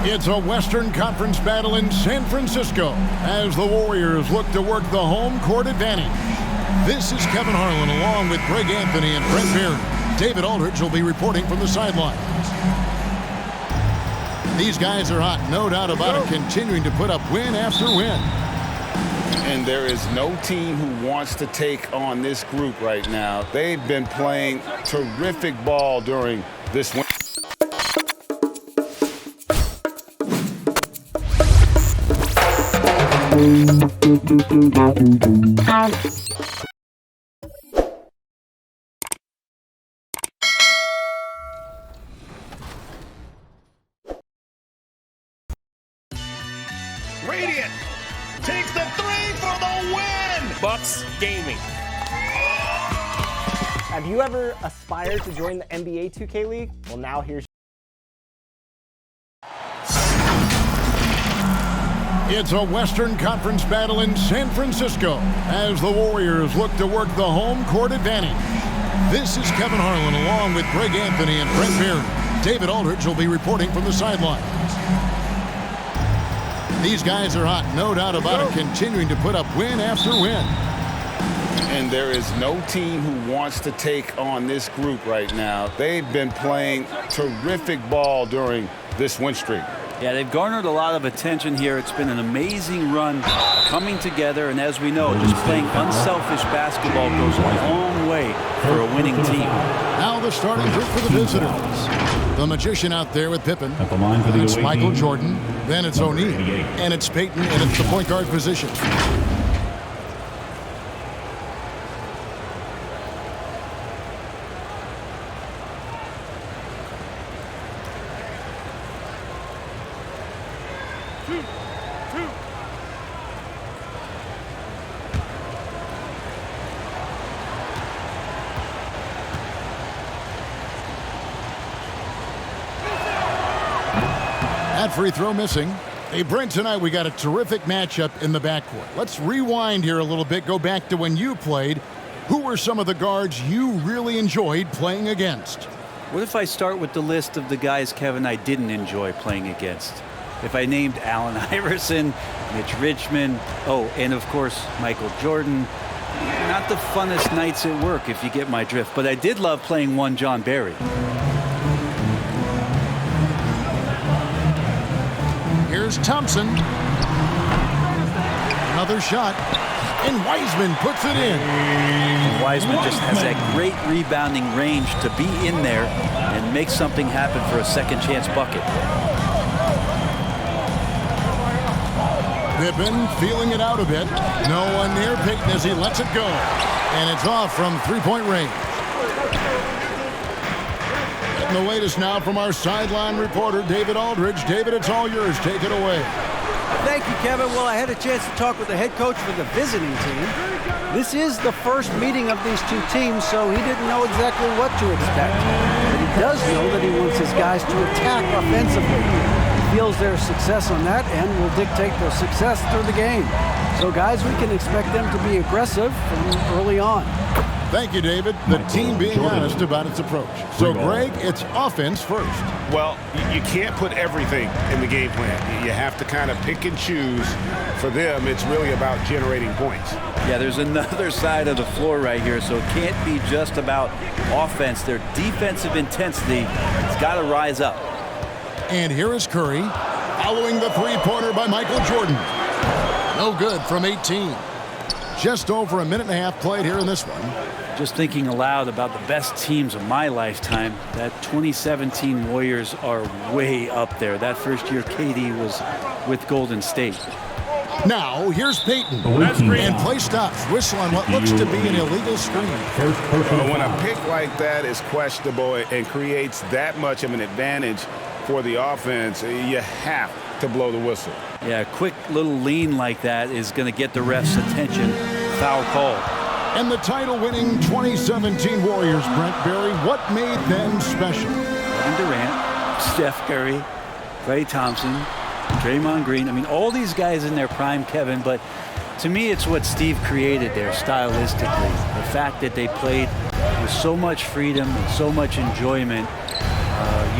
It's a Western Conference battle in San Francisco as the Warriors look to work the home court advantage. This is Kevin Harlan along with Greg Anthony and Brent Barry. David Aldridge will be reporting from the sidelines. These guys are hot, no doubt about it, continuing to put up win after win. And there is no team who wants to take on this group right now. They've been playing terrific ball during this win. Radiant takes the three for the win! Bucks Gaming. Have you ever aspired to join the NBA 2K League? Well, now here's. It's a Western Conference battle in San Francisco as the Warriors look to work the home court advantage. This is Kevin Harlan along with Greg Anthony and Brent Barry. David Aldridge will be reporting from the sidelines. These guys are hot, no doubt about it, continuing to put up win after win. And there is no team who wants to take on this group right now. They've been playing terrific ball during this win streak. Yeah, they've garnered a lot of attention here. It's been an amazing run coming together, and as we know, just playing unselfish basketball goes a long way for a winning team. Now the starting group for the visitors. The magician out there with Pippen. At the line for the It's away Michael team. Jordan. Then it's O'Neal. And it's Payton, and it's the point guard position. That free throw missing. Hey, Brent, tonight we got a terrific matchup in the backcourt. Let's rewind here a little bit, go back to when you played. Who were some of the guards you really enjoyed playing against? What if I start with the list of the guys, Kevin, I didn't enjoy playing against? If I named Allen Iverson, Mitch Richmond, and of course, Michael Jordan. Not the funnest nights at work, if you get my drift, but I did love playing one John Barry. Here's Thompson. Another shot. And Wiseman puts it in. And Wiseman just has that great rebounding range to be in there and make something happen for a second chance bucket. Pippen feeling it out a bit. No one near Payton as he lets it go. And it's off from three-point range. Getting the latest now from our sideline reporter, David Aldridge. David, it's all yours. Take it away. Thank you, Kevin. Well, I had a chance to talk with the head coach for the visiting team. This is the first meeting of these two teams, so he didn't know exactly what to expect. But he does know that he wants his guys to attack offensively. He feels their success on that end will dictate their success through the game. So, guys, we can expect them to be aggressive from early on. Thank you, David. The team being honest about its approach. So, Greg, it's offense first. Well, you can't put everything in the game plan. You have to kind of pick and choose. For them, it's really about generating points. Yeah, there's another side of the floor right here, so it can't be just about offense. Their defensive intensity has got to rise up. And here is Curry, following the three-pointer by Michael Jordan. No good from 18. Just over a minute and a half played here in this one. Just thinking aloud about the best teams of my lifetime, that 2017 Warriors are way up there. That first year KD was with Golden State. Now, here's Payton. And play stops. Whistle on what looks to be an illegal screen. When a pick like that is questionable and creates that much of an advantage for the offense, you have to blow the whistle. Yeah, a quick little lean like that is going to get the ref's attention. Foul call. And the title-winning 2017 Warriors, Brent Barry, what made them special? Kevin Durant, Steph Curry, Klay Thompson, Draymond Green. I mean, all these guys in their prime, Kevin, but to me, it's what Steve created there stylistically. The fact that they played with so much freedom and so much enjoyment.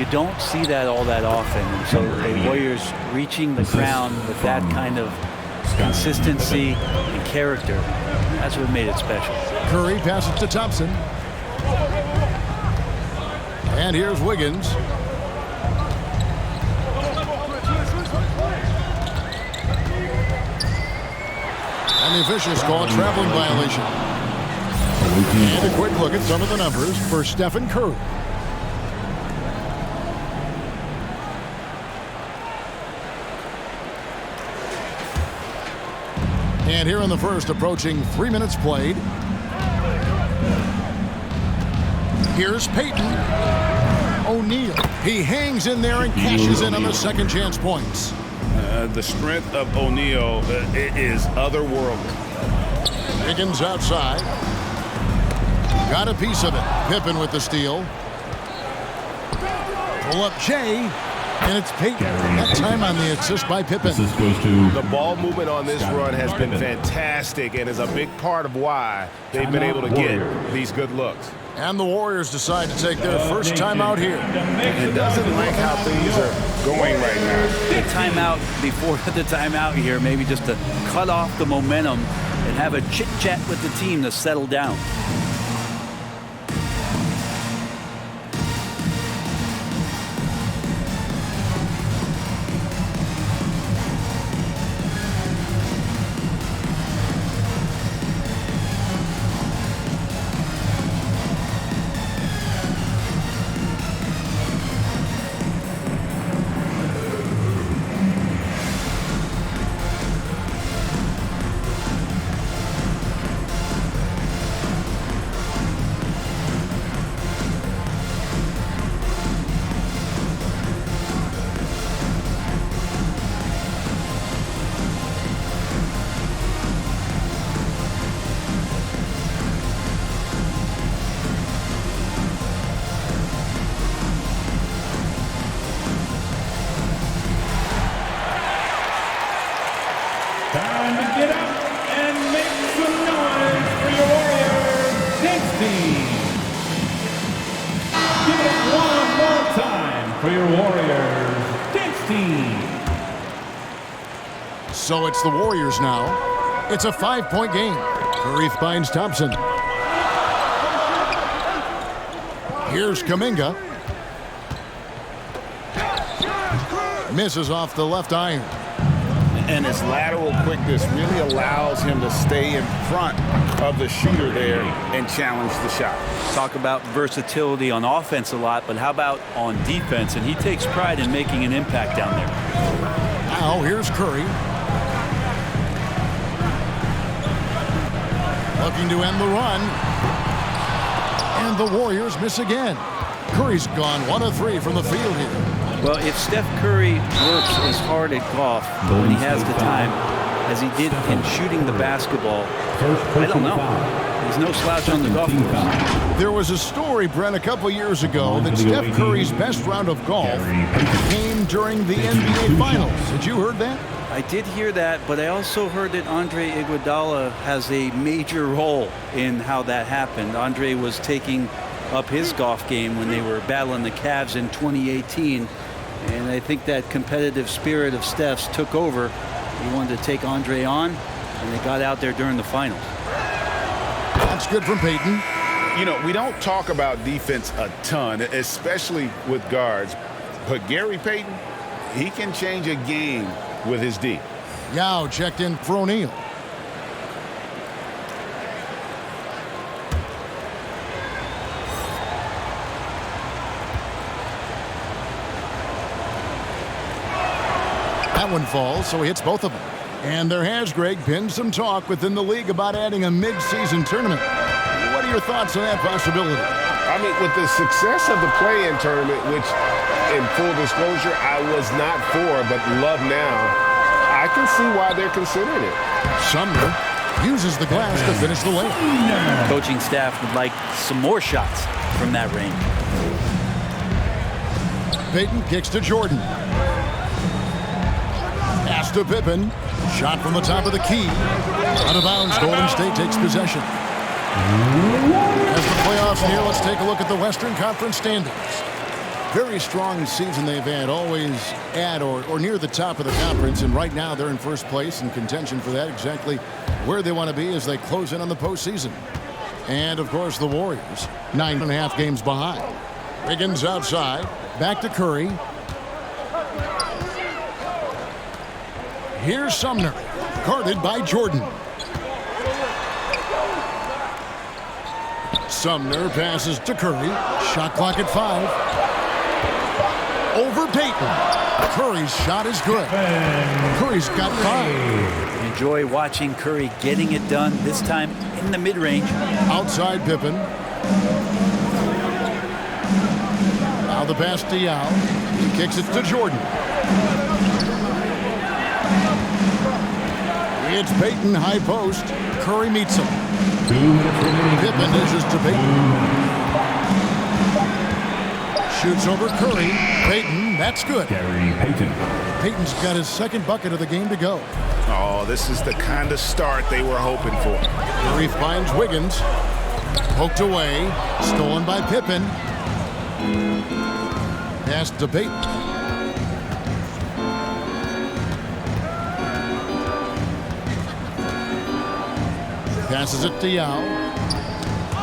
You don't see that all that often. And so the Warriors reaching the crown with that kind of consistency and character, that's what made it special. Curry passes to Thompson. And here's Wiggins. And the officials call a traveling violation. And a quick look at some of the numbers for Stephen Curry. And here in the first, approaching 3 minutes played. Here's Payton. O'Neal. He hangs in there and cashes in on the second chance points. The strength of O'Neal is otherworldly. Higgins outside. Got a piece of it. Pippen with the steal. Pull up Jay. And it's Payton. That time on the assist by Pippen. The ball movement on this run has been fantastic and is a big part of why they've been able to get these good looks. And the Warriors decide to take their first timeout here. It doesn't like how things are going right now. The timeout before the timeout here, maybe just to cut off the momentum and have a chit-chat with the team to settle down. Time to get up and make some noise for your Warriors dance team. Give it up one more time for your Warriors dance team. So it's the Warriors now. It's a 5-point game. Curry finds Thompson. Here's Kuminga. Misses off the left iron. And his lateral quickness really allows him to stay in front of the shooter there and challenge the shot. Talk about versatility on offense a lot, but how about on defense? And he takes pride in making an impact down there. Now here's Curry. Looking to end the run. And the Warriors miss again. Curry's gone 1 of 3 from the field here. Well, if Steph Curry works as hard at golf when he has the time as he did in shooting the basketball, I don't know. He's no slouch on the golf course. There was a story, Brent, a couple years ago that Steph Curry's best round of golf came during the NBA Finals. Had you heard that? I did hear that, but I also heard that Andre Iguodala has a major role in how that happened. Andre was taking up his golf game when they were battling the Cavs in 2018. And I think that competitive spirit of Steph's took over. He wanted to take Andre on, and they got out there during the finals. That's good from Payton. You know, we don't talk about defense a ton, especially with guards. But Gary Payton, he can change a game with his D. Yao checked in for O'Neal. That one falls, so he hits both of them. And there has, Greg, been some talk within the league about adding a mid-season tournament. What are your thoughts on that possibility? I mean, with the success of the play-in tournament, which, in full disclosure, I was not for, but love now, I can see why they're considering it. Sumner uses the glass to finish the lane. Coaching staff would like some more shots from that range. Payton kicks to Jordan. Pass to Pippen. Shot from the top of the key. Out of bounds, Golden State takes possession. As the playoffs near, let's take a look at the Western Conference standings. Very strong season they've had, always at or near the top of the conference, and right now they're in first place in contention for that, exactly where they want to be as they close in on the postseason. And, of course, the Warriors, 9.5 games behind. Wiggins outside, back to Curry. Here's Sumner, guarded by Jordan. Sumner passes to Curry. Shot clock at 5. Over Payton. Curry's shot is good. Curry's got 5. Enjoy watching Curry getting it done, this time in the mid-range. Outside Pippen. Now the pass to Yao. He kicks it to Jordan. It's Payton, high post. Curry meets him. Pippen dishes to Payton. Shoots over Curry. Payton, that's good. Payton's got his second bucket of the game to go. Oh, this is the kind of start they were hoping for. Curry finds Wiggins. Poked away. Stolen by Pippen. Pass to Payton. Passes it to Yao.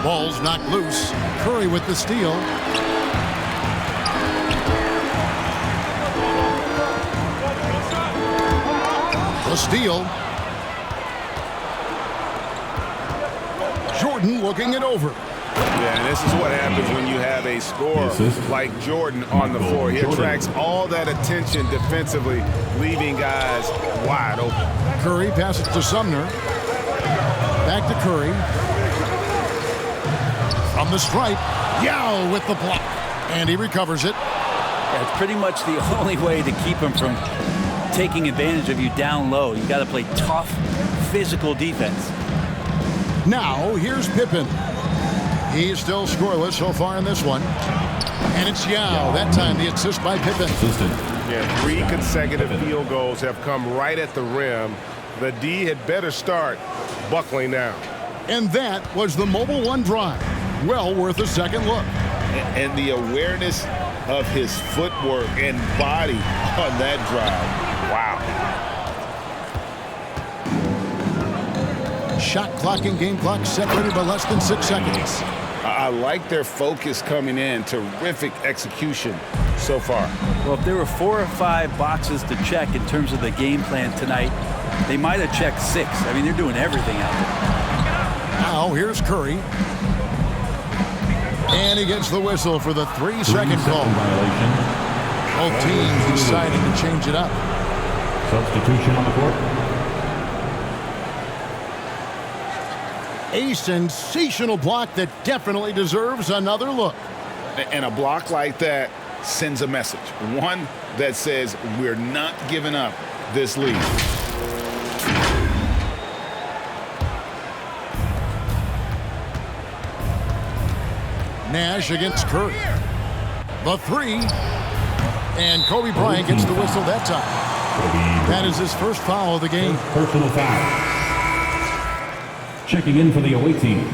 Ball's knocked loose. Curry with the steal. The steal. Jordan looking it over. Yeah, and this is what happens when you have a scorer like Jordan on the floor. He attracts all that attention defensively, leaving guys wide open. Curry passes to Sumner. Back to Curry. From the stripe, Yao with the block. And he recovers it. That's pretty much the only way to keep him from taking advantage of you down low. You got to play tough, physical defense. Now, here's Pippen. He's still scoreless so far in this one. And it's Yao. That time the assist by Pippen. Yeah, 3 consecutive field goals have come right at the rim. The D had better start buckling down. And that was the Mobile One drive. Well worth a second look. And the awareness of his footwork and body on that drive. Wow. Shot clock and game clock separated by less than 6 seconds. I like their focus coming in. Terrific execution so far. Well, if there were 4 or 5 boxes to check in terms of the game plan tonight, they might have checked 6. I mean, they're doing everything out there. Now, here's Curry. And he gets the whistle for the 3-second call. Both teams deciding to change it up. Substitution on the court. A sensational block that definitely deserves another look. And a block like that sends a message. One that says we're not giving up this lead. Nash against Curry. The 3. And Kobe Bryant gets the whistle that time. That is his first foul of the game. Personal foul. Checking in for the away team,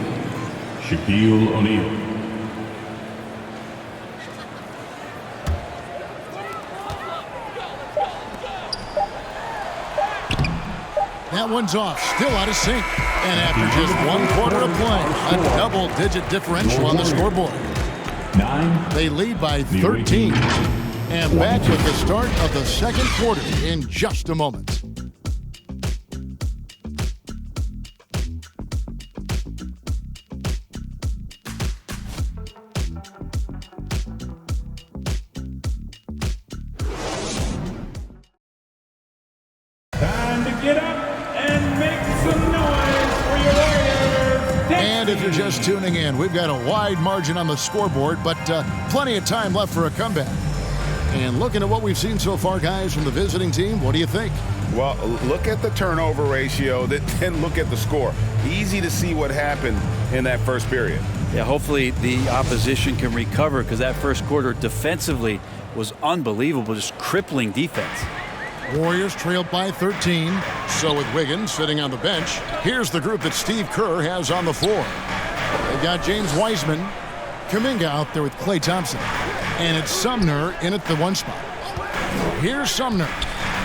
Shaquille O'Neal. That one's off, still out of sync. And after just 1 quarter of play, a double-digit differential on the scoreboard. 9. They lead by 13. And back with the start of the second quarter in just a moment. Time to get up and make some noise for your Warriors. And if you're just tuning in, we've got a wide margin on the scoreboard, but plenty of time left for a comeback. And looking at what we've seen so far, guys, from the visiting team, what do you think? Well, look at the turnover ratio, then look at the score. Easy to see what happened in that first period. Yeah, hopefully the opposition can recover, because that first quarter defensively was unbelievable, just crippling defense. Warriors trailed by 13. So with Wiggins sitting on the bench, here's the group that Steve Kerr has on the floor. They've got James Wiseman, Kuminga out there with Klay Thompson, And it's Sumner in at the 1 spot. Here's Sumner.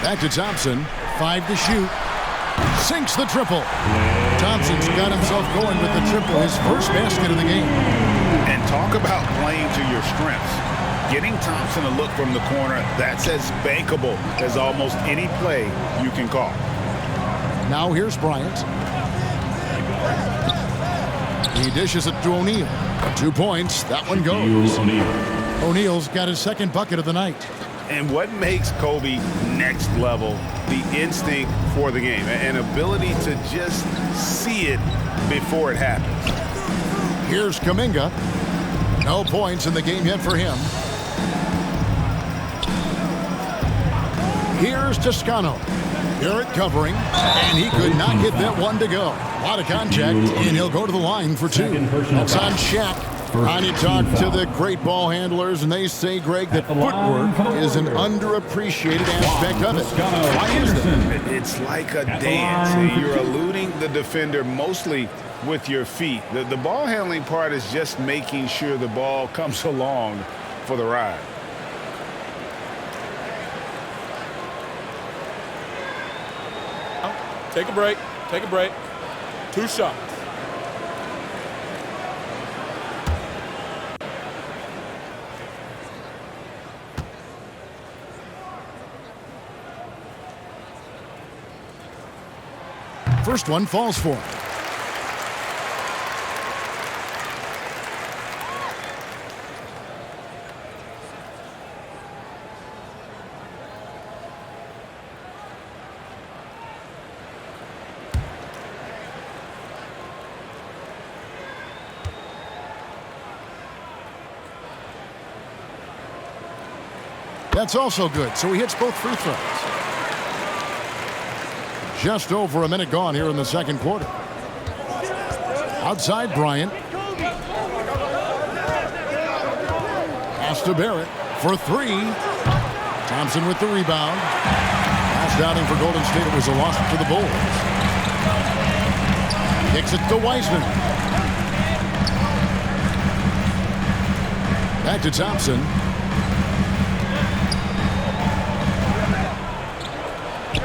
Back to Thompson. 5 to shoot. Sinks the triple. Thompson's got himself going with the triple, his first basket of the game. And talk about playing to your strengths. Getting Thompson a look from the corner, that's as bankable as almost any play you can call. Now here's Bryant. He dishes it to O'Neal. 2 points. That one goes. O'Neal's got his second bucket of the night. And what makes Kobe next level? The instinct for the game, an ability to just see it before it happens. Here's Kuminga. No points in the game yet for him. Here's Toscano. Garrett covering, and he could not get that one to go. A lot of contact, and he'll go to the line for 2. That's on Shaq. And you talk to the great ball handlers, and they say, Greg, that footwork is an underappreciated aspect of it. Why is that? It's like a dance. You're eluding the defender mostly with your feet. The ball handling part is just making sure the ball comes along for the ride. Take a break. Take a break. 2 shots. First one falls for him. That's also good, so he hits both free throws. Just over a minute gone here in the second quarter. Outside Bryant. Pass to Barrett for 3. Thompson with the rebound. Pass down in for Golden State. It was a loss to the Bulls. Kicks it to Wiseman. Back to Thompson.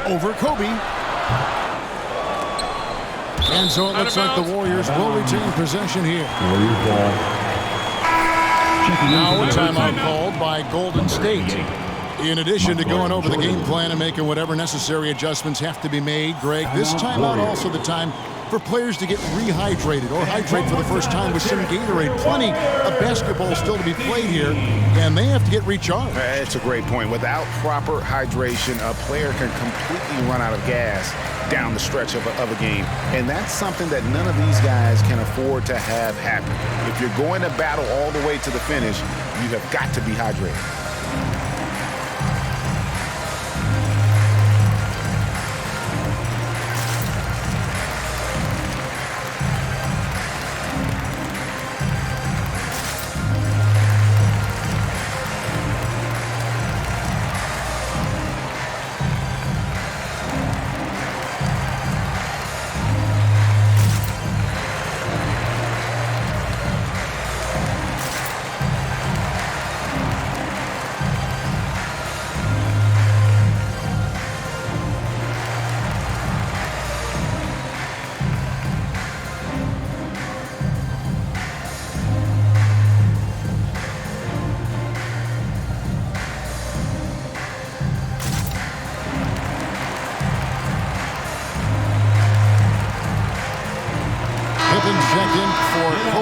Over Kobe. And so it looks like the Warriors will retain possession here. Now a timeout called by Golden State. In addition to going over the game plan and making whatever necessary adjustments have to be made, Greg, this timeout also the time for players to get rehydrated or hydrate for the first time with some Gatorade. Plenty of basketball still to be played here, and they have to get recharged. It's a great point. Without proper hydration, a player can completely run out of gas down the stretch of a game. And that's something that none of these guys can afford to have happen. If you're going to battle all the way to the finish, you have got to be hydrated.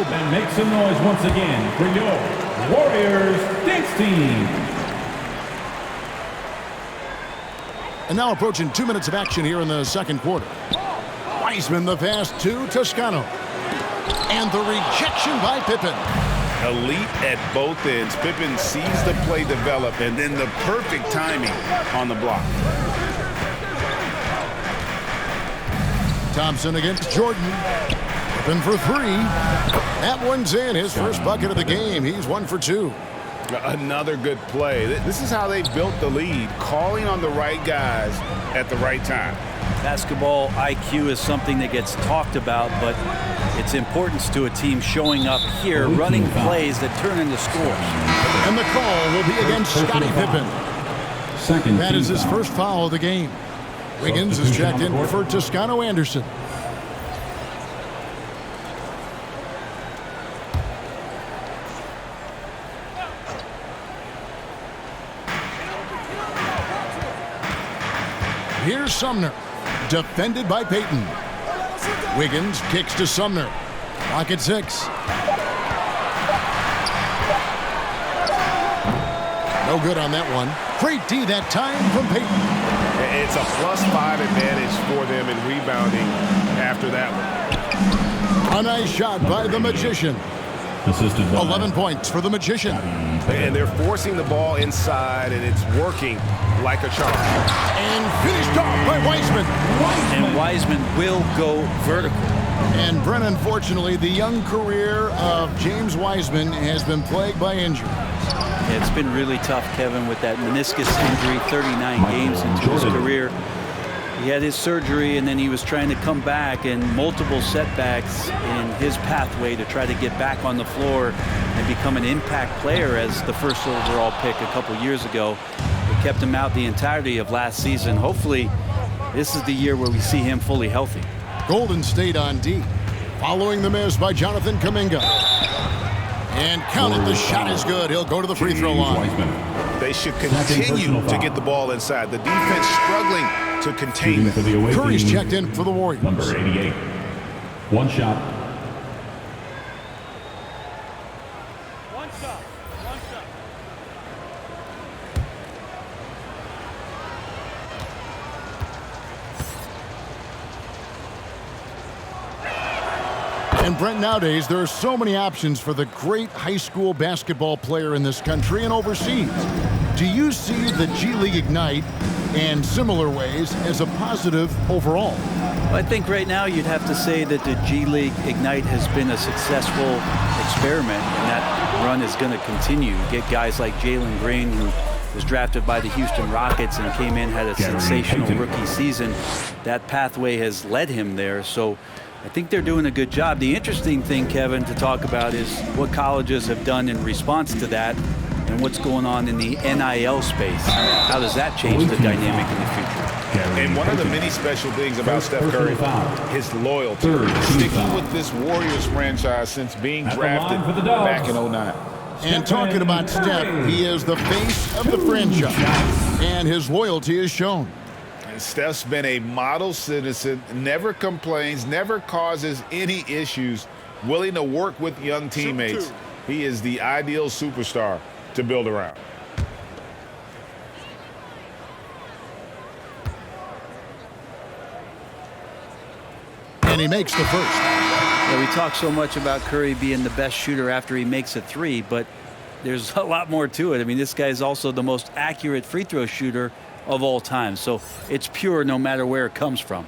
And make some noise once again for your Warriors dance team. And now approaching 2 minutes of action here in the second quarter. Wiseman the pass to Toscano. And the rejection by Pippen. Elite at both ends. Pippen sees the play develop and then the perfect timing on the block. Thompson against Jordan. Pippen for 3. That one's in. His first bucket of the game. He's 1 for 2. Another good play. This is how they built the lead, calling on the right guys at the right time. Basketball IQ is something that gets talked about, but It's importance to a team showing up here, running plays that turn into scores. And the call will be against Scottie Pippen. That is his first foul of the game. Wiggins is checked in for Toscano Anderson. Here's Sumner, defended by Payton. Wiggins kicks to Sumner. Clock at 6. No good on that one. Great D that time from Payton. It's a +5 advantage for them in rebounding after that one. A nice shot by the Magician. 11 points for the Magician. And they're forcing the ball inside, and it's working like a charm. And finished off by Wiseman. And Wiseman will go vertical. And Brent, unfortunately, the young career of James Wiseman has been plagued by injury. It's been really tough, Kevin, with that meniscus injury, 39 games into his career. He had his surgery, and then he was trying to come back, and multiple setbacks in his pathway to try to get back on the floor and become an impact player as the first overall pick a couple years ago. It kept him out the entirety of last season. Hopefully, this is the year where we see him fully healthy. Golden State on D, following the miss by Jonathan Kuminga. And counted, the shot is good. He'll go to the free throw line. They should continue to get the ball inside. The defense struggling to contain them. Curry's checked in for the Warriors. Number 88. One shot. And Brent, nowadays, there are so many options for the great high school basketball player in this country and overseas. Do you see the G League Ignite and similar ways as a positive overall? Well, I think right now you'd have to say that the G League Ignite has been a successful experiment, and that run is going to continue. You get guys like Jalen Green, who was drafted by the Houston Rockets and came in, had a sensational rookie season. That pathway has led him there, so I think they're doing a good job. The interesting thing, Kevin, to talk about is what colleges have done in response to that and what's going on in the NIL space. How does that change the dynamic in the future? And one of the many special things about Steph Curry, his loyalty, sticking with this Warriors franchise since being drafted back in 09. And talking about Steph, he is the face of the franchise, and his loyalty is shown. Steph's been a model citizen, never complains, never causes any issues, willing to work with young teammates. He is the ideal superstar to build around. And he makes the first. Yeah, we talk so much about Curry being the best shooter after he makes a three, but there's a lot more to it. I mean, this guy is also the most accurate free throw shooter of all time, so it's pure no matter where it comes from.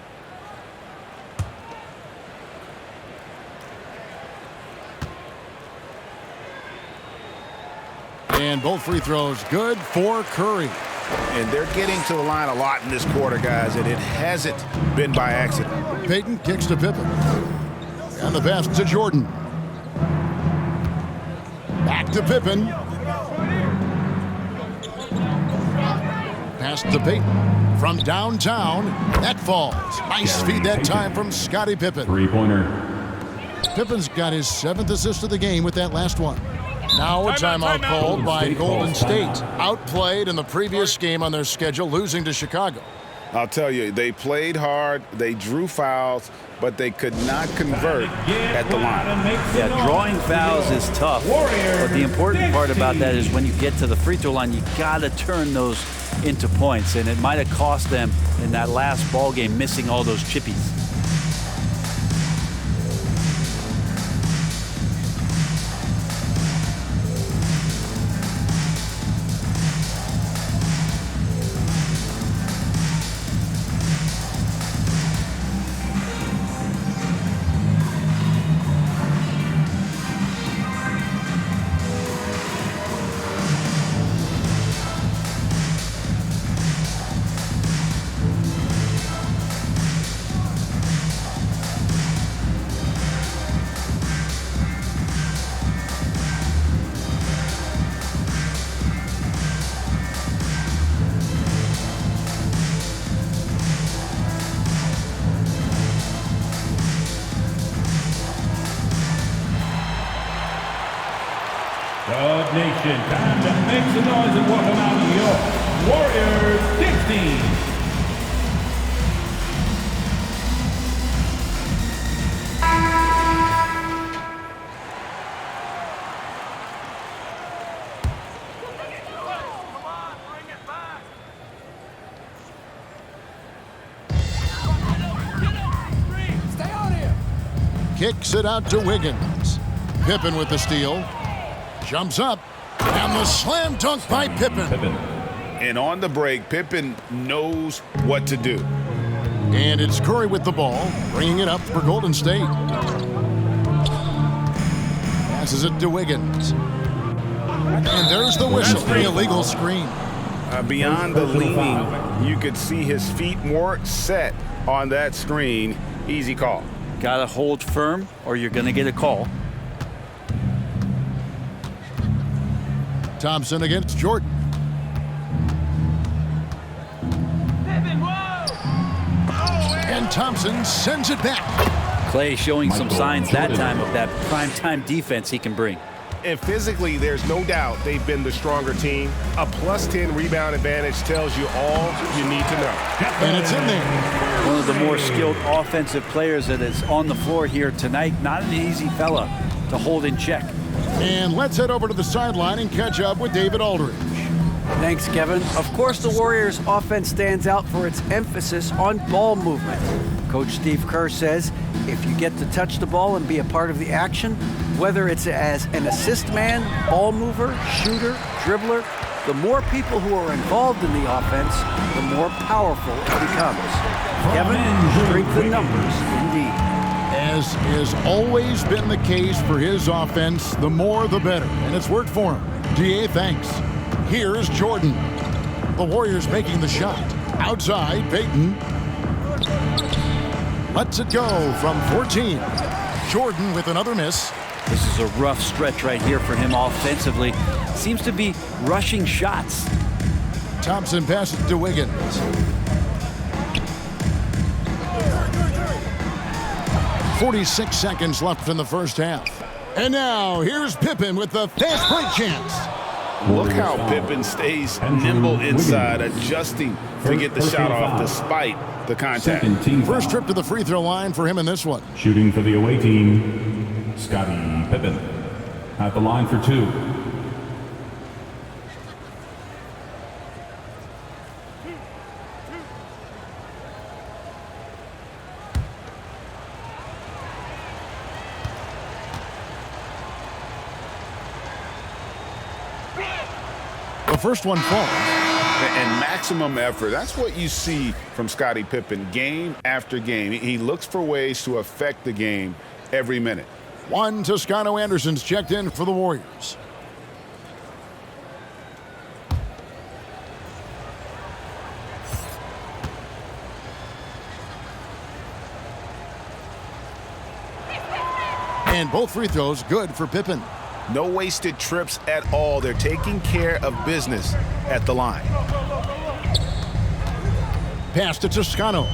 And both free throws good for Curry. And they're getting to the line a lot in this quarter, guys, and it hasn't been by accident. Payton kicks to Pippen. And the pass to Jordan. Back to Pippen. Pass to Payton. From downtown, that falls. Nice feed that time from Scottie Pippen. Three-pointer. Pippen's got his 7th assist of the game with that last one. Now a timeout called by Golden State. Outplayed in the previous game on their schedule, losing to Chicago. I'll tell you, they played hard, they drew fouls, but they could not convert at the line. Yeah, drawing fouls is tough, but the important part about that is when you get to the free throw line, you got to turn those into points, and it might have cost them in that last ball game missing all those chippies. And make some noise and welcome out your Warriors Dix Team. Kicks it out to Wiggins. Pippen with the steal. Jumps up. And the slam dunk by Pippen. And on the break, Pippen knows what to do. And it's Curry with the ball, bringing it up for Golden State. Passes it to Wiggins. And there's the whistle, the illegal screen. Beyond the leaning, you could see his feet more set on that screen. Easy call. Gotta hold firm or you're gonna get a call. Thompson against Jordan. And Thompson sends it back. Clay showing some signs that time of that primetime defense he can bring. And physically, there's no doubt they've been the stronger team. A +10 rebound advantage tells you all you need to know. And it's in there. One of the more skilled offensive players that is on the floor here tonight. Not an easy fella to hold in check. And let's head over to the sideline and catch up with David Aldridge. Thanks, Kevin. Of course, the Warriors' offense stands out for its emphasis on ball movement. Coach Steve Kerr says, if you get to touch the ball and be a part of the action, whether it's as an assist man, ball mover, shooter, dribbler, the more people who are involved in the offense, the more powerful it becomes. Kevin, strength in numbers, indeed. As has always been the case for his offense, the more the better, and it's worked for him. DA, thanks. Here's Jordan. The Warriors making the shot. Outside, Payton. Lets it go from 14. Jordan with another miss. This is a rough stretch right here for him offensively. Seems to be rushing shots. Thompson passes to Wiggins. .46 seconds left in the first half. And now, here's Pippen with the fast break chance. Look how Pippen stays nimble inside, adjusting to get the shot off despite the contact. First trip to the free throw line for him in this one. Shooting for the away team, Scottie Pippen. At the line for two. The first one falls. And maximum effort. That's what you see from Scottie Pippen game after game. He looks for ways to affect the game every minute. One Toscano Anderson's checked in for the Warriors. And both free throws good for Pippen. No wasted trips at all. They're taking care of business at the line. Pass to Toscano.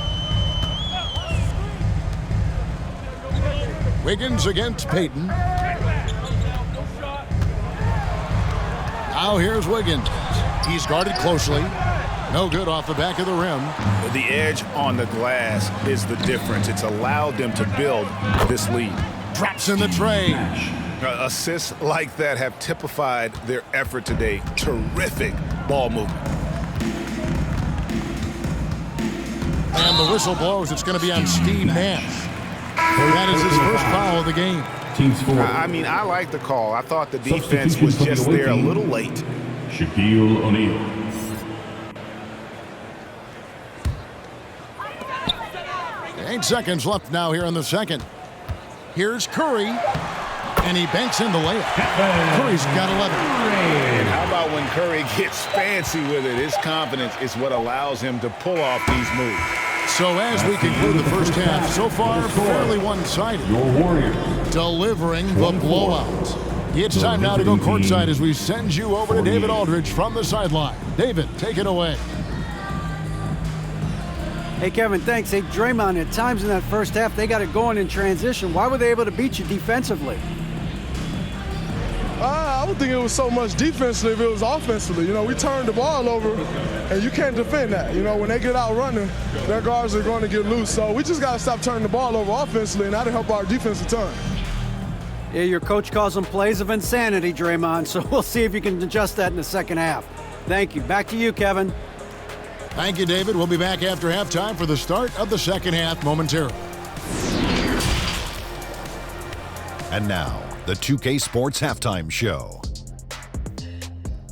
Wiggins against Payton. Now here's Wiggins. He's guarded closely. No good off the back of the rim. The edge on the glass is the difference. It's allowed them to build this lead. Drops in the tray. Assists like that have typified their effort today. Terrific ball movement. And the whistle blows. It's going to be on Steve Nash. That is his first foul of the game. I mean, I like the call. I thought the defense was just there a little late. Shaquille O'Neal. Eight seconds left now here in the second. Here's Curry. And he banks in the layup. Curry's got 11. And how about when Curry gets fancy with it? His confidence is what allows him to pull off these moves. So as we conclude the first half, so far fairly one-sided. Your Warriors Delivering the blowout. It's time now to go courtside as we send you over to David Aldridge from the sideline. David, take it away. Hey, Kevin, thanks. Hey, Draymond, at times in that first half, they got it going in transition. Why were they able to beat you defensively? I don't think it was so much defensively if it was offensively. You know, we turned the ball over, and you can't defend that. You know, when they get out running, their guards are going to get loose. So we just got to stop turning the ball over offensively, and that'll help our defense a ton. Yeah, your coach calls them plays of insanity, Draymond, so we'll see if you can adjust that in the second half. Thank you. Back to you, Kevin. Thank you, David. We'll be back after halftime for the start of the second half momentarily. And now, the 2K Sports Halftime Show.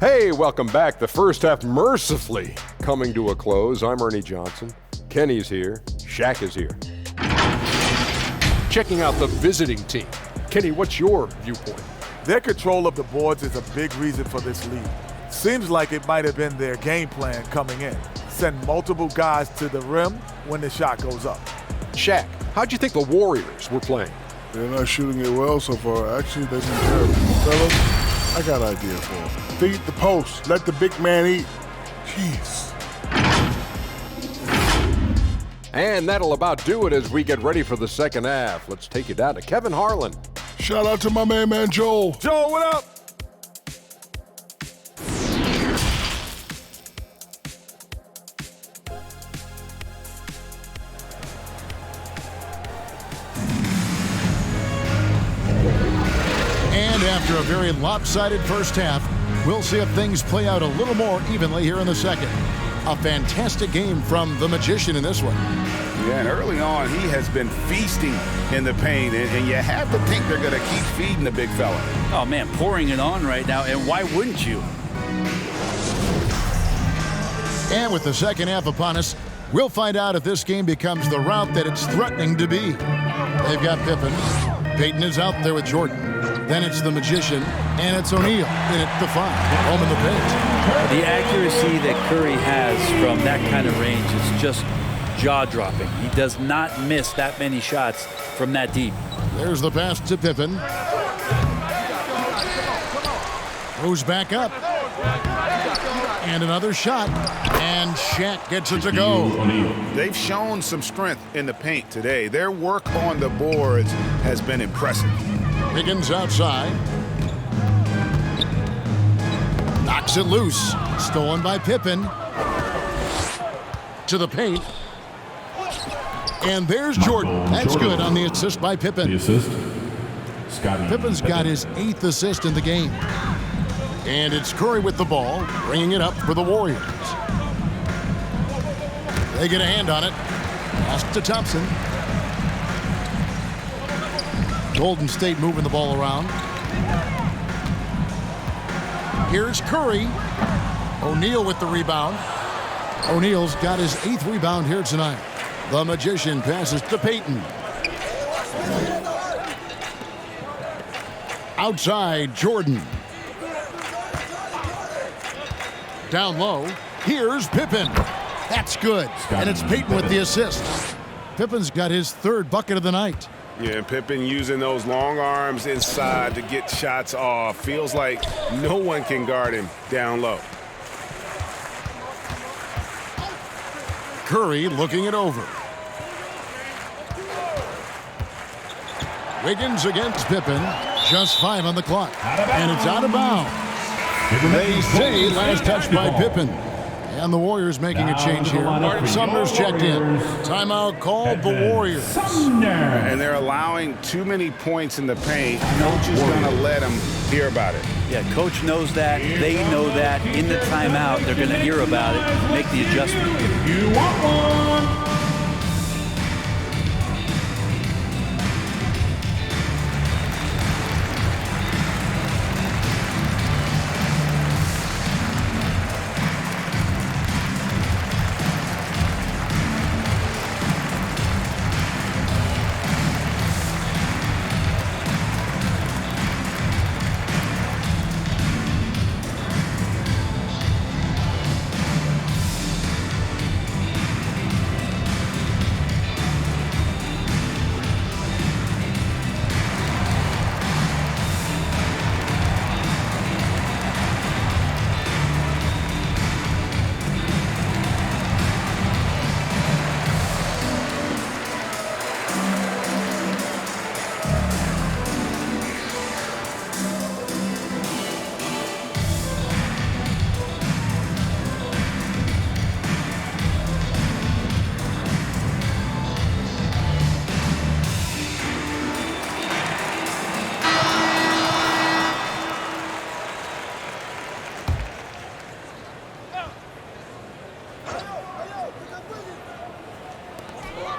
Hey, welcome back. The first half mercifully coming to a close. I'm Ernie Johnson. Kenny's here. Shaq is here. Checking out the visiting team. Kenny, what's your viewpoint? Their control of the boards is a big reason for this lead. Seems like it might have been their game plan coming in. Send multiple guys to the rim when the shot goes up. Shaq, how'd you think the Warriors were playing? They're not shooting it well so far. Actually, they've been terrible. Fellas, I got an idea for them. Feed the post. Let the big man eat. Jeez. And that'll about do it as we get ready for the second half. Let's take you down to Kevin Harlan. Shout out to my man Joel. Joel, what up? And after a very lopsided first half, we'll see if things play out a little more evenly here in the second. A fantastic game from the Magician in this one. Yeah, and early on, he has been feasting in the paint, and you have to think they're going to keep feeding the big fella. Oh, man, pouring it on right now, and why wouldn't you? And with the second half upon us, we'll find out if this game becomes the route that it's threatening to be. They've got Pippen. Payton is out there with Jordan. Then it's the Magician, and it's O'Neal in at the 5, home in the paint. The accuracy that Curry has from that kind of range is just jaw-dropping. He does not miss that many shots from that deep. There's the pass to Pippen. Goes back up. And another shot. And Shaq gets it to go. They've shown some strength in the paint today. Their work on the boards has been impressive. Higgins outside. Knocks it loose. Stolen by Pippen. To the paint. And there's Jordan. That's good on the assist by Pippen. The assist, Scottie Pippen's got his 8th assist in the game. And it's Curry with the ball, bringing it up for the Warriors. They get a hand on it. Pass to Thompson. Golden State moving the ball around. Here's Curry. O'Neal with the rebound. O'Neal's got his 8th rebound here tonight. The Magician passes to Payton. Outside, Jordan. Down low. Here's Pippen. That's good. And it's Payton with the assist. Pippen's got his 3rd bucket of the night. Yeah, and Pippen using those long arms inside to get shots off. Feels like no one can guard him down low. Curry looking it over. Wiggins against Pippen. Just 5 on the clock. And it's out of bounds. They say last touch by Pippen. And the Warriors making a change here. Sumner's checked in. Timeout called the Warriors. And they're allowing too many points in the paint. Coach is going to let them hear about it. Yeah, coach knows that. They know that. In the timeout, they're going to hear about it and make the adjustment. You want one?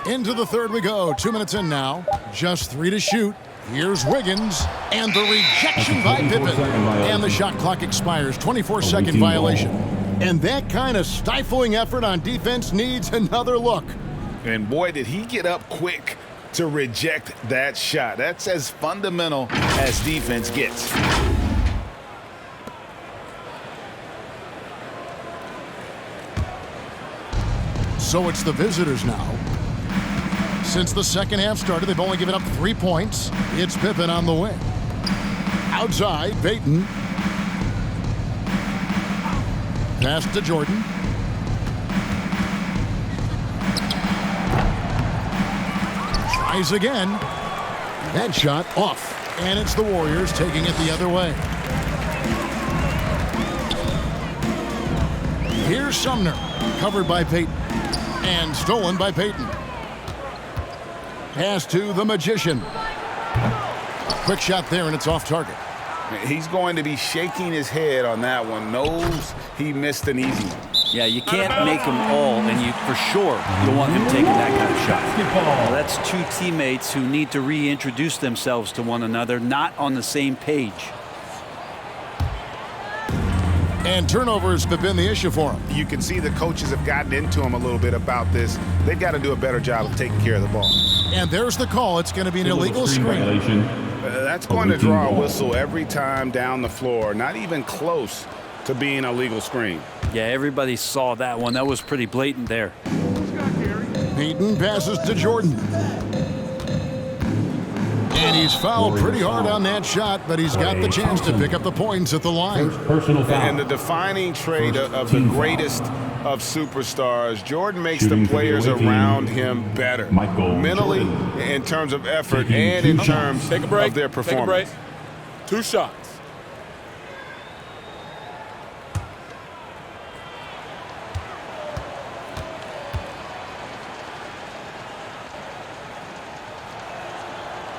Into the third we go. 2 minutes in now. Just 3 to shoot. Here's Wiggins. And the rejection by Pippen. And the shot clock expires. 24-second violation. And that kind of stifling effort on defense needs another look. And boy, did he get up quick to reject that shot. That's as fundamental as defense gets. So it's the visitors now. Since the second half started, they've only given up 3 points. It's Pippen on the wing. Outside, Payton. Pass to Jordan. Tries again. That shot off. And it's the Warriors taking it the other way. Here's Sumner. Covered by Payton. And stolen by Payton. Pass to the Magician. Quick shot there, and it's off target. He's going to be shaking his head on that one. Knows he missed an easy one. Yeah, you can't make them all, and you for sure you want him taking that kind of shot. Well, that's two teammates who need to reintroduce themselves to one another, not on the same page. And turnovers have been the issue for him. You can see the coaches have gotten into him a little bit about this. They've got to do a better job of taking care of the ball. And there's the call. It's going to be an illegal screen. That's going to draw a whistle every time down the floor. Not even close to being a legal screen. Yeah, everybody saw that one. That was pretty blatant there. Payton passes to Jordan. And he's fouled pretty hard on that shot, but he's got the chance to pick up the points at the line. Personal foul. And the defining trait of the greatest of superstars, Jordan makes the players around him better. Mentally, in terms of effort, and in terms of their performance. Take a break. 2 shots.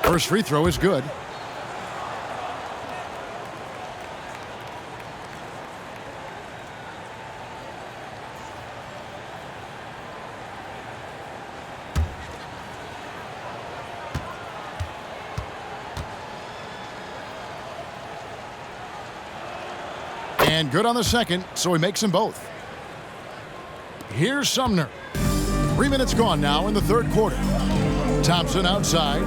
First free throw is good. And good on the second, so he makes them both. Here's Sumner. 3 minutes gone now in the third quarter. Thompson outside.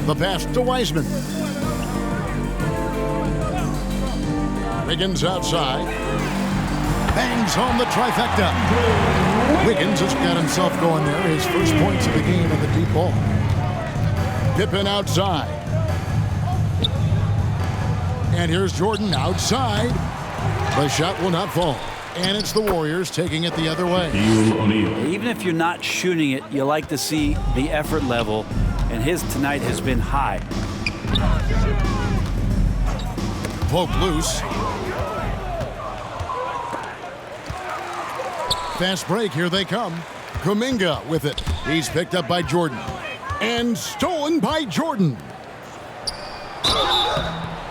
The pass to Wiseman. Wiggins outside. Bangs home the trifecta. Wiggins has got himself going there. His first points of the game on the deep ball. Pippen outside. And here's Jordan outside. The shot will not fall. And it's the Warriors taking it the other way. Even if you're not shooting it, you like to see the effort level. And his tonight has been high. Poke loose. Fast break, here they come. Kuminga with it. He's picked up by Jordan. And stolen by Jordan.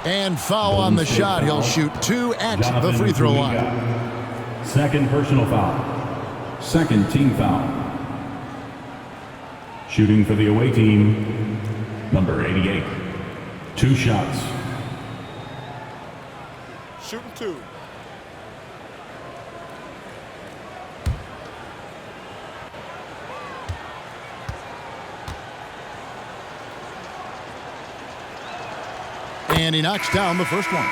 And foul on the shot. He'll shoot 2 at the free throw line. Second personal foul. Second team foul. Shooting for the away team, number 88. 2 shots. Shooting 2. And he knocks down the first one.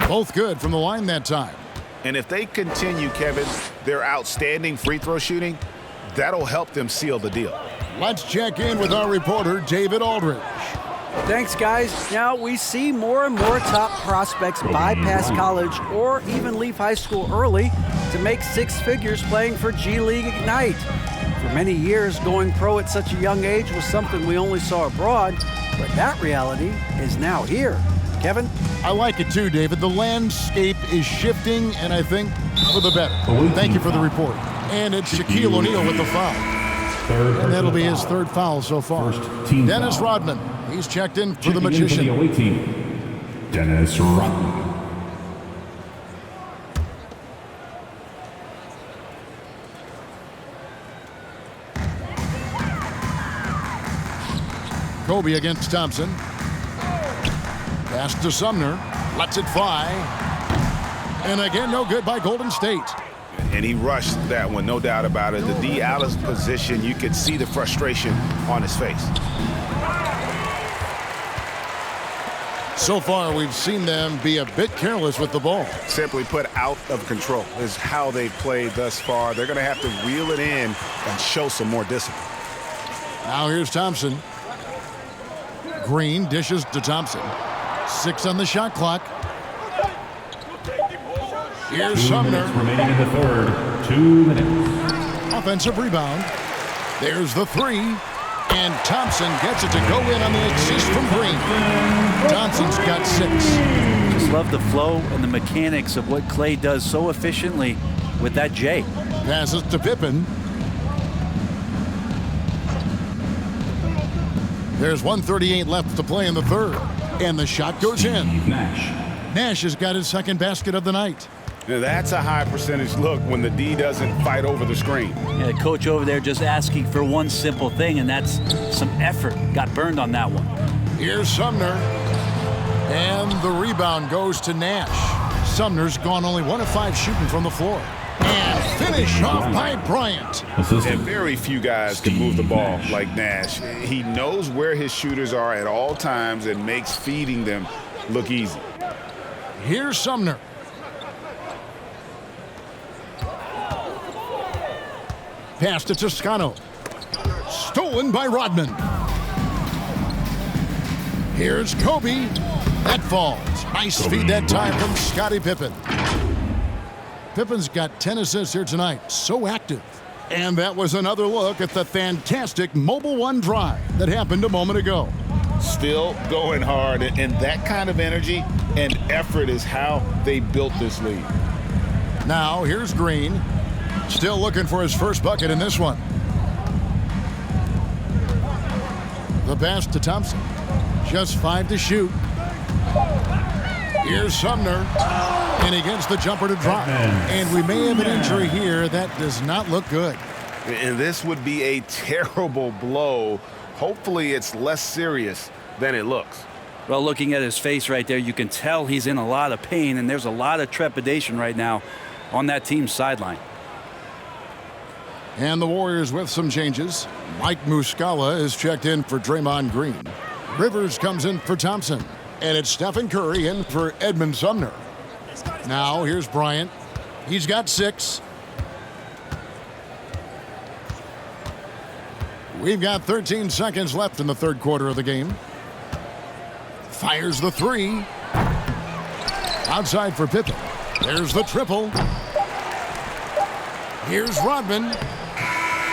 Both good from the line that time. And if they continue, Kevin, their outstanding free throw shooting, that'll help them seal the deal. Let's check in with our reporter, David Aldridge. Thanks, guys. Now, we see more and more top prospects bypass college or even leave high school early to make 6 figures playing for G League Ignite. For many years, going pro at such a young age was something we only saw abroad, but that reality is now here. Kevin? I like it too, David. The landscape is shifting, and I think for the better. Thank you for the report. And it's Shaquille O'Neal with the foul. And that'll be his third foul so far. Dennis Rodman. He's checked in for the Magician. Dennis Rodman. Kobe against Thompson. Pass to Sumner. Lets it fly. And again, no good by Golden State. And he rushed that one, no doubt about it. The D out of position, you could see the frustration on his face. So far, we've seen them be a bit careless with the ball. Simply put, out of control is how they've played thus far. They're going to have to reel it in and show some more discipline. Now here's Thompson. Green dishes to Thompson. 6 on the shot clock. Here's Sumner. Remaining in the third. 2 minutes. Offensive rebound. There's the 3. And Thompson gets it to go in on the assist from Green. Thompson's got 6. Just love the flow and the mechanics of what Clay does so efficiently with that J. Passes to Pippen. There's 1:38 left to play in the third. And the shot goes in. Nash has got his second basket of the night. Now that's a high percentage look when the D doesn't fight over the screen. Yeah, coach over there just asking for one simple thing, and that's some effort. Got burned on that one. Here's Sumner. And the rebound goes to Nash. Sumner's gone only 1 of 5 shooting from the floor. And finish off by Bryant. And very few guys can move the ball like Nash. He knows where his shooters are at all times and makes feeding them look easy. Here's Sumner. Pass to Toscano. Stolen by Rodman. Here's Kobe. That falls. Nice feed that time from Scottie Pippen. Pippen's got 10 assists here tonight. So active. And that was another look at the fantastic Mobile One drive that happened a moment ago. Still going hard, and that kind of energy and effort is how they built this lead. Now here's Green. Still looking for his first bucket in this one. The pass to Thompson. Just 5 to shoot. Here's Sumner. And he gets the jumper to drop. And we may have an injury here. That does not look good. And this would be a terrible blow. Hopefully it's less serious than it looks. Well, looking at his face right there, you can tell he's in a lot of pain, and there's a lot of trepidation right now on that team's sideline. And the Warriors with some changes. Mike Muscala is checked in for Draymond Green. Rivers comes in for Thompson. And it's Stephen Curry in for Edmund Sumner. Now here's Bryant. He's got 6. We've got 13 seconds left in the third quarter of the game. Fires the 3. Outside for Pippen. There's the triple. Here's Rodman.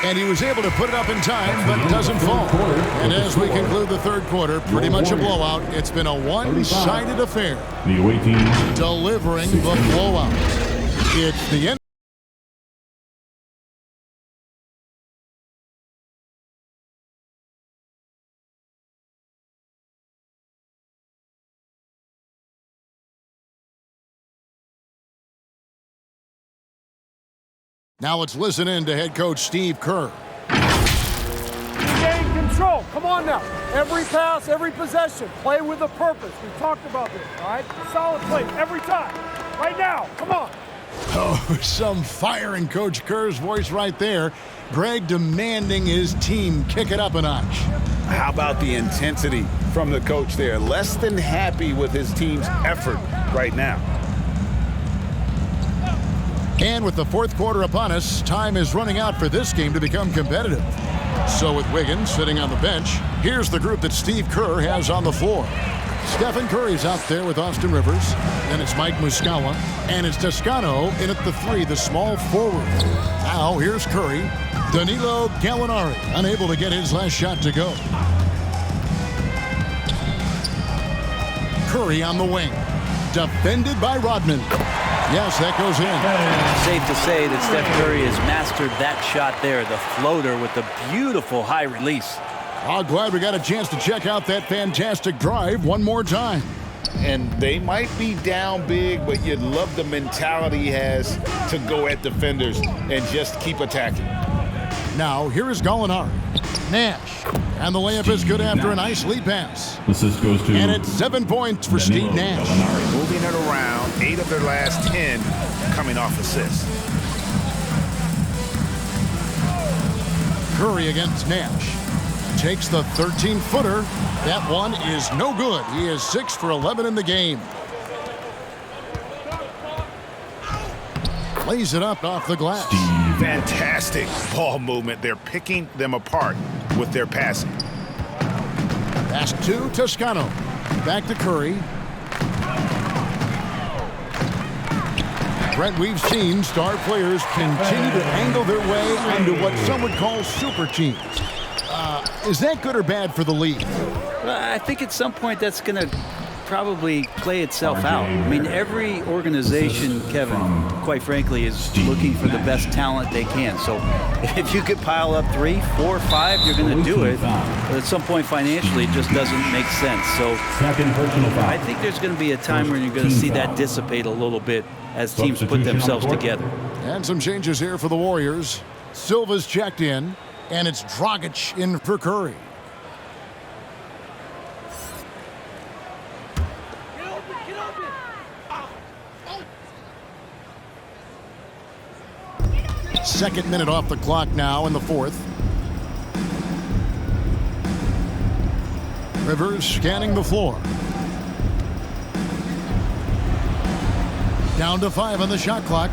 And he was able to put it up in time, but doesn't fall. And as we conclude the third quarter, pretty much a blowout. It's been a one-sided affair. The away team delivering the blowout. It's the end. Now let's listen in to head coach Steve Kerr. Gain control. Come on now. Every pass, every possession. Play with a purpose. We talked about this, all right? Solid play every time. Right now. Come on. Oh, some fire in Coach Kerr's voice right there. Greg demanding his team kick it up a notch. How about the intensity from the coach there? Less than happy with his team's effort right now. And with the fourth quarter upon us, time is running out for this game to become competitive. So with Wiggins sitting on the bench, here's the group that Steve Kerr has on the floor. Stephen Curry's out there with Austin Rivers. Then it's Mike Muscala. And it's Toscano in at the 3, the small forward. Now here's Curry. Danilo Gallinari unable to get his last shot to go. Curry on the wing. Defended by Rodman. Yes, that goes in. Safe to say that Steph Curry has mastered that shot there, the floater with the beautiful high release. Oh, glad we got a chance to check out that fantastic drive one more time. And they might be down big, but you'd love the mentality he has to go at defenders and just keep attacking. Now, here is Gallinari. Nash. And the layup is good after a nice lead pass. Assist goes to And it's 7 points for Steve Nash. Moving it around, 8 of their last 10 coming off assists. Curry against Nash. Takes the 13-footer. That one is no good. He is 6 for 11 in the game. Lays it up off the glass. Fantastic ball movement. They're picking them apart with their passing. Pass to Toscano. Back to Curry. Brent, we've seen star players continue to angle their way into what some would call super teams. Is that good or bad for the league? I think at some point that's going to probably play itself out. I mean, every organization, Kevin, quite frankly, is looking for the best talent they can. So if you could pile up 3, 4, 5, you're going to do it. But at some point financially, it just doesn't make sense. So I think there's going to be a time when you're going to see that dissipate a little bit as teams put themselves together. And some changes here for the Warriors. Silva's checked in, and it's Dragic in for Curry. Second minute off the clock now in the fourth. Rivers scanning the floor. Down to 5 on the shot clock.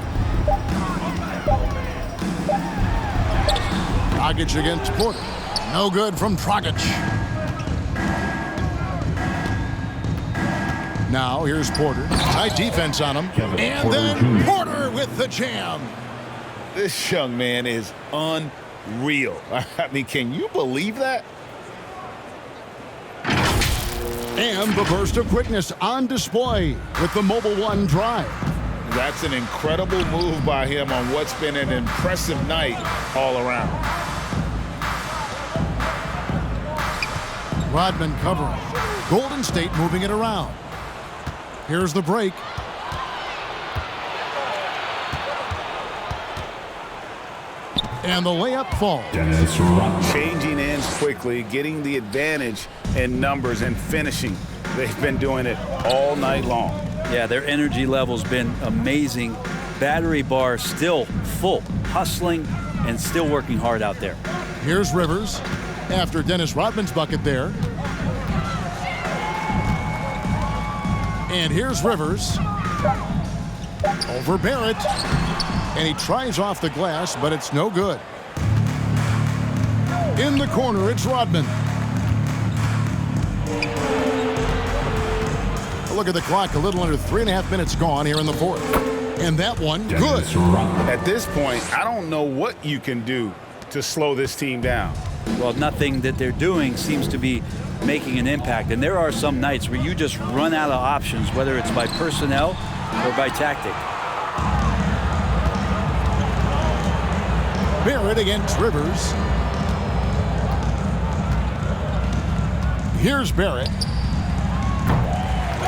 Dragic against Porter. No good from Dragic. Now here's Porter. Tight defense on him. And then Porter with the jam. This young man is unreal. I mean, can you believe that? And the burst of quickness on display with the Mobile One drive. That's an incredible move by him on what's been an impressive night all around. Rodman covering. Golden State moving it around. Here's the break. And the layup falls. Changing ends quickly, getting the advantage in numbers and finishing. They've been doing it all night long. Yeah, their energy level's been amazing. Battery bar still full, hustling and still working hard out there. Here's Rivers after Dennis Rodman's bucket there. And here's Rivers over Barrett. And he tries off the glass, but it's no good. In the corner, it's Rodman. Look at the clock, a little under 3.5 minutes gone here in the fourth. And that one, good. At this point, I don't know what you can do to slow this team down. Well, nothing that they're doing seems to be making an impact. And there are some nights where you just run out of options, whether it's by personnel or by tactic. Barrett against Rivers. Here's Barrett.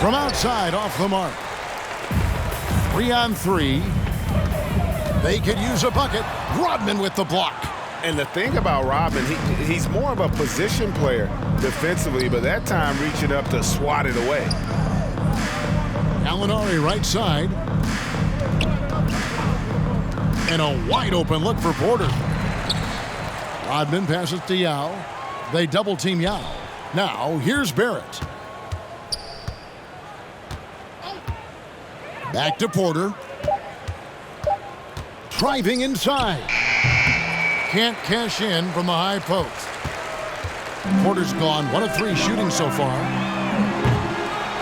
From outside, off the mark. 3 on 3. They could use a bucket. Rodman with the block. And the thing about Rodman, he's more of a position player defensively, but that time reaching up to swat it away. Gallinari right side. And a wide open look for Porter. Rodman passes to Yao. They double team Yao. Now here's Barrett. Back to Porter. Driving inside. Can't cash in from the high post. Porter's gone 1 of 3 shooting so far.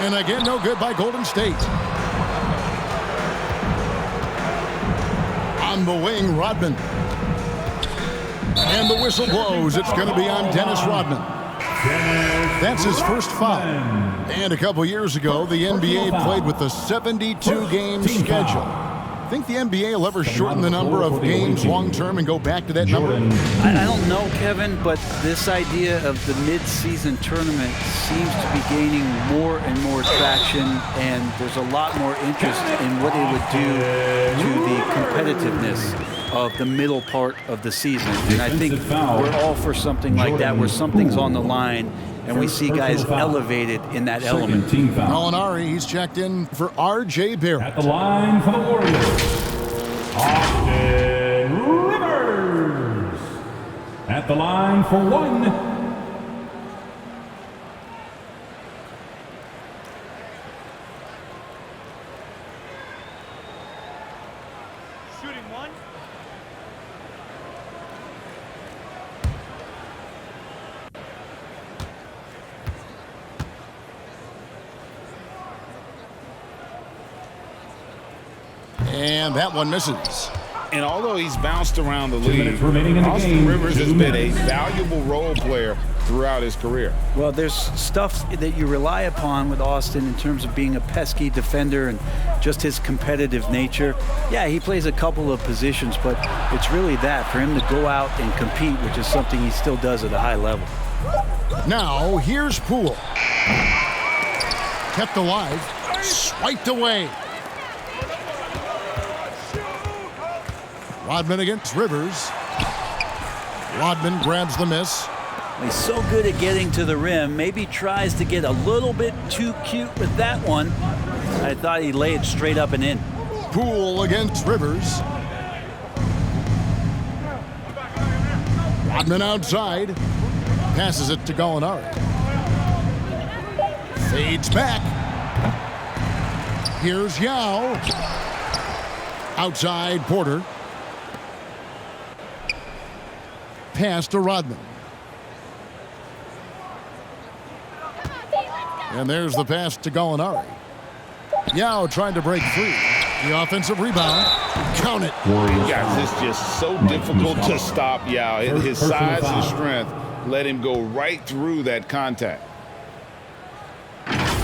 And again, no good by Golden State. On the wing, Rodman. And the whistle blows. It's going to be on Dennis Rodman. That's his first foul. And a couple years ago, the NBA played with a 72-game schedule. Think the NBA will ever shorten the number of games long-term and go back to that number? I don't know, Kevin, but this idea of the mid-season tournament seems to be gaining more and more traction, and there's a lot more interest in what it would do to the competitiveness of the middle part of the season. And I think we're all for something like that, where something's on the line, and we see guys elevated in that element. Molinari, he's checked in for R.J. Barrett. At the line for the Warriors, Austin Rivers. At the line for one. Shooting one. And that one misses. And although he's bounced around the league, Austin Rivers has been a valuable role player throughout his career. Well, there's stuff that you rely upon with Austin in terms of being a pesky defender and just his competitive nature. Yeah, he plays a couple of positions, but it's really that, for him to go out and compete, which is something he still does at a high level. Now, here's Poole. Kept alive, swiped away. Rodman against Rivers. Rodman grabs the miss. He's so good at getting to the rim. Maybe tries to get a little bit too cute with that one. I thought he laid it straight up and in. Poole against Rivers. Rodman outside. Passes it to Gallinari. Fades back. Here's Yao. Outside Porter. Pass to Rodman. And there's the pass to Gallinari. Yao trying to break free. The offensive rebound. Count it. Guys, it's just so difficult to stop Yao. His size and strength let him go right through that contact.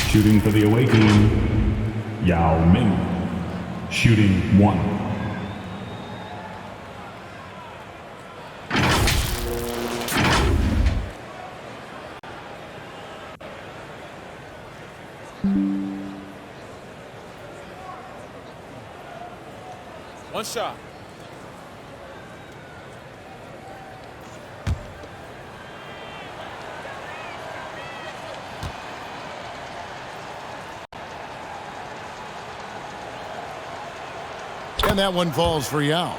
Shooting for the away team, Yao Ming. Shooting one. One shot. And that one falls for Yao.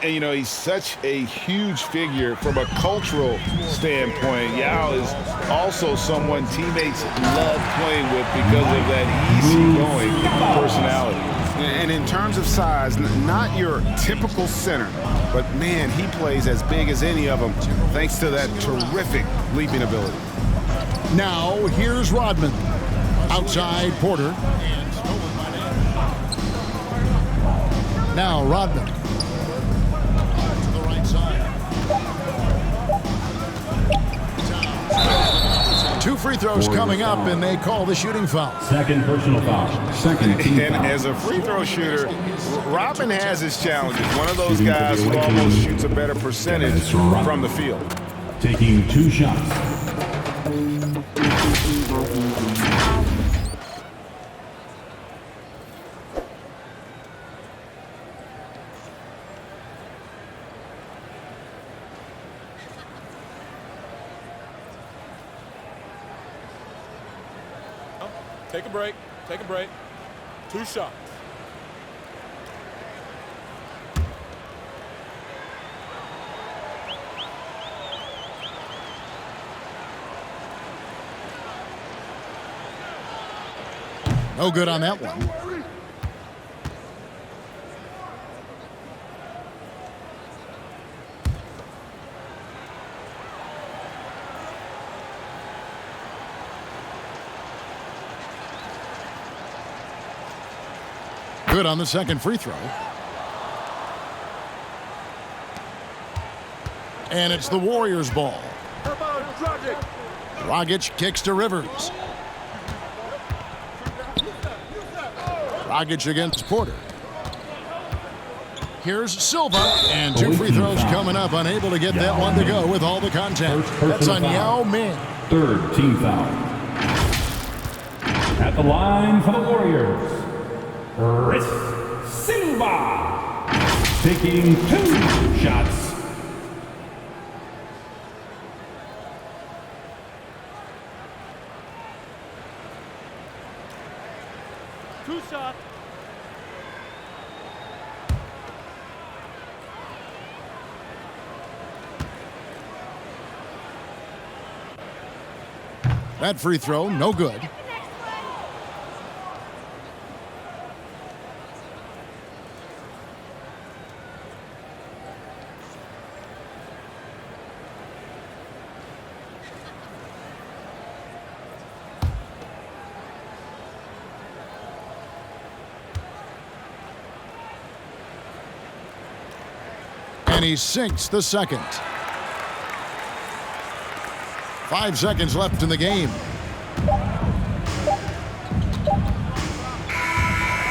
And, you know, he's such a huge figure from a cultural standpoint. Yao is also someone teammates love playing with because of that easygoing personality. And in terms of size, not your typical center, but man, he plays as big as any of them thanks to that terrific leaping ability. Now, here's Rodman. Outside Porter. Now, Rodman. To the right side. Two free throws coming up, and they call the shooting foul. Second personal foul. Second team And foul. as a free throw shooter, Rodman has his challenges. One of those guys who almost shoots a better percentage from the field. Taking two shots. Take a break. Take a break. Two shots. No good on that one. Good on the second free throw. And it's the Warriors' ball. Dragic kicks to Rivers. Dragic against Porter. Here's Silva, and 2 free throws coming up. Unable to get that one to go with all the contact. That's on Yao Ming. Third team foul. At the line for the Warriors, Silva, taking 2 shots. That free throw, no good. And he sinks the second. 5 seconds left in the game.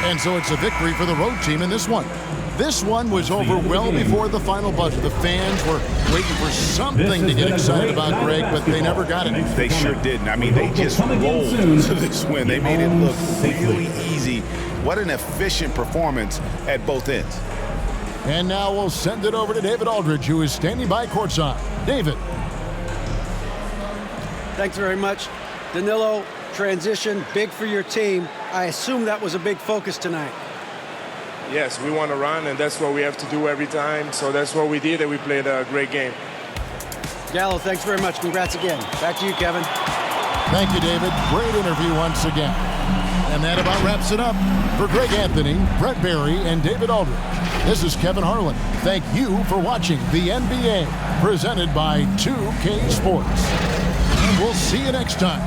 And so it's a victory for the road team in this one. This one was over well before the final buzzer. The fans were waiting for something to get excited about, Greg, but they never got it. They sure didn't. I mean, they just rolled to this win. They made it look really easy. What an efficient performance at both ends. And now we'll send it over to David Aldridge, who is standing by courtside. David. Thanks very much. Danilo, transition, big for your team. I assume that was a big focus tonight. Yes, we want to run, and that's what we have to do every time. So that's what we did, and we played a great game. Gallo, thanks very much. Congrats again. Back to you, Kevin. Thank you, David. Great interview once again. And that about wraps it up. For Greg Anthony, Brett Barry, and David Aldridge, this is Kevin Harlan. Thank you for watching the NBA, presented by 2K Sports. And we'll see you next time.